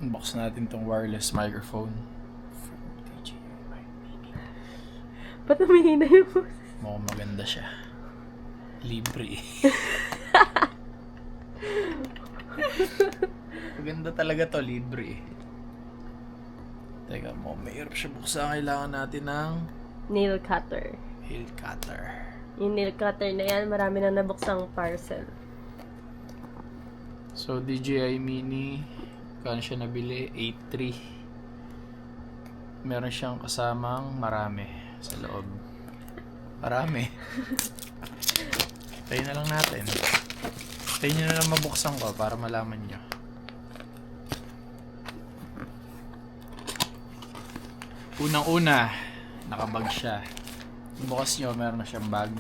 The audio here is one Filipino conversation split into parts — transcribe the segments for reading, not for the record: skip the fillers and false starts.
Unbox natin tong wireless microphone from DJI. Ba't humihina yung boses? Mukhang maganda siya. Libre. Maganda talaga to, libre. Teka mo, mahirap siya buksan. Kailangan natin ng Nail cutter. nail cutter. Yung nail cutter na yan, marami na nabuksang parcel. So, DJI Mini, kano siya nabili? 8.3. Meron siyang kasamang marami sa loob. Marami. Tayo na lang natin. Tayo nyo na lang mabuksan ko para malaman nyo. Unang-una, nakabag siya. Bukas nyo, meron na siyang bag.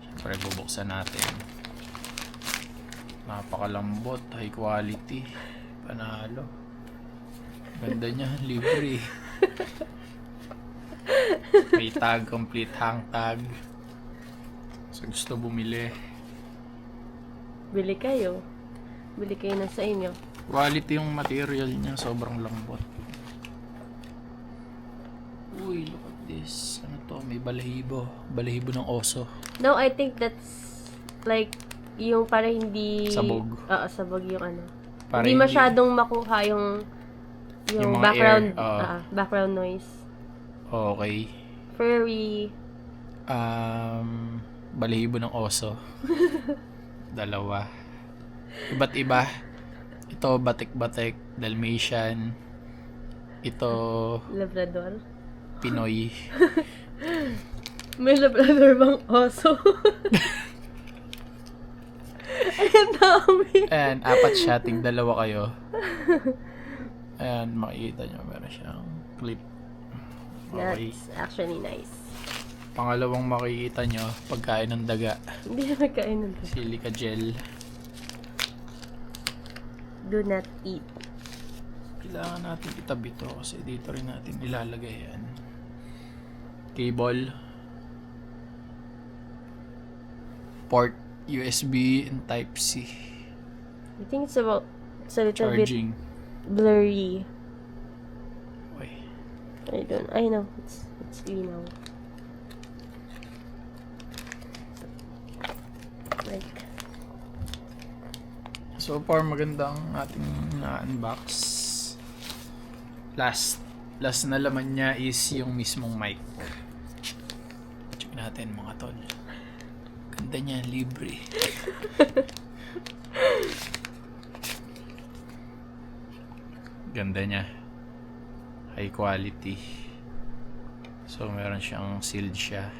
Siyempre, bubuksan natin. Napakalambot, high quality. Panalo. Ganda niya, libre. May tag, complete hang tag. So gusto bumili. Bili kayo. Bili kayo na sa inyo. Quality yung material niya, sobrang lambot. Uy, look at this. Ano to? May balahibo. Balahibo ng oso. No, I think that's like yung para hindi... Sabog. Oo, sabog yung ano. Para Hindi masyadong makuha yung Yung mga background air, oo. background noise. Okay. Furry. Balahibo ng oso. Dalawa. Iba't iba. Ito, batik-batik. Dalmatian. Ito, Labrador. Pinoy. May labrador bang oso? Ayan, dami. Ayan, apat siya. Tig dalawa kayo. Ayan, makikita nyo. Meron siyang clip. Okay. That's actually nice. Pangalawang makikita nyo, pagkain ng daga. Hindi na magkain ng daga. Silica gel. Do not eat. Kailangan natin itabi to kasi dito rin natin ilalagay yan. Cable. Port USB and Type-C. I think it's a little Charging. bit blurry. Okay. I know. It's linaw. Like, So far magandang ating na-unbox. Last na laman niya is yung mismong mic. Check natin mga tol. Ganda niya, libre. Ganda niya. High quality. So meron siyang sealed siya.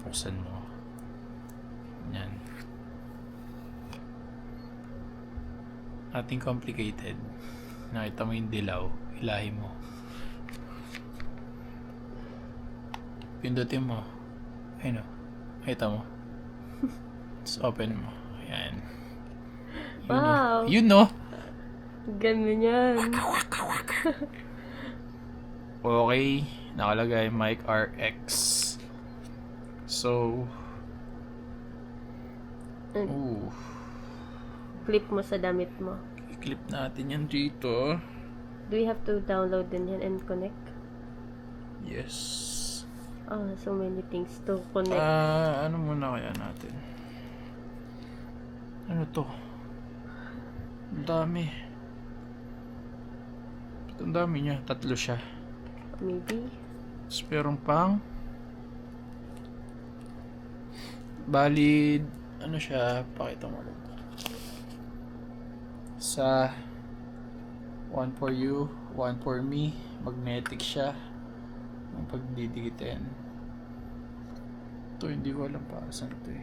Buksan mo. Yan. Ating complicated. Nakita mo yung dilaw, ilahin mo. Pindutin mo. Ayun o. Nakita mo. Let's open mo. Ayan. wow! Yun no? Ganun yan. Okay. Nakalagay mic RX. So, ooh. Clip mo sa damit mo. I-clip natin yan dito. Do we have to download din yan and connect? Yes. Oh, so many things to connect. Ano muna kaya natin? Ano to? Ang dami. Ang dami niya. 3 siya. Maybe. Tapos meron pang valid. Ano siya? Pakita mo lang. Sa one for you, one for me. Magnetic siya. Ang pagdidikitin. Ito hindi ko alam para saan ito eh.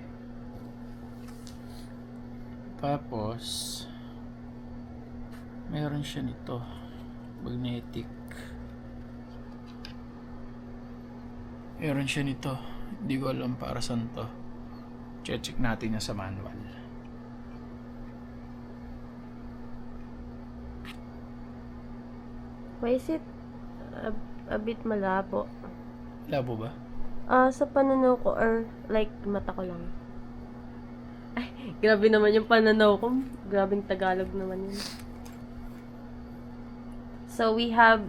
Tapos meron siya nito. Magnetic. Meron siya nito. Hindi ko alam para saan to. Check natin na sa manual. Why is it a bit malabo? Labo ba? Sa pananaw ko or like mata ko lang. Ay, grabe naman yung pananaw ko. Grabing Tagalog naman yun. So, we have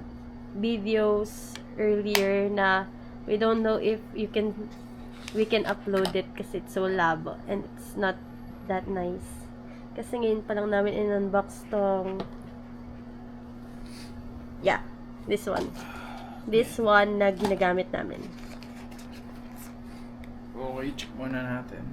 videos earlier na we don't know if we can upload it kasi it's so labo and it's not that nice. Kasi ngayon pa lang namin in-unbox tong this one. This one na ginagamit namin. Okay, check muna natin.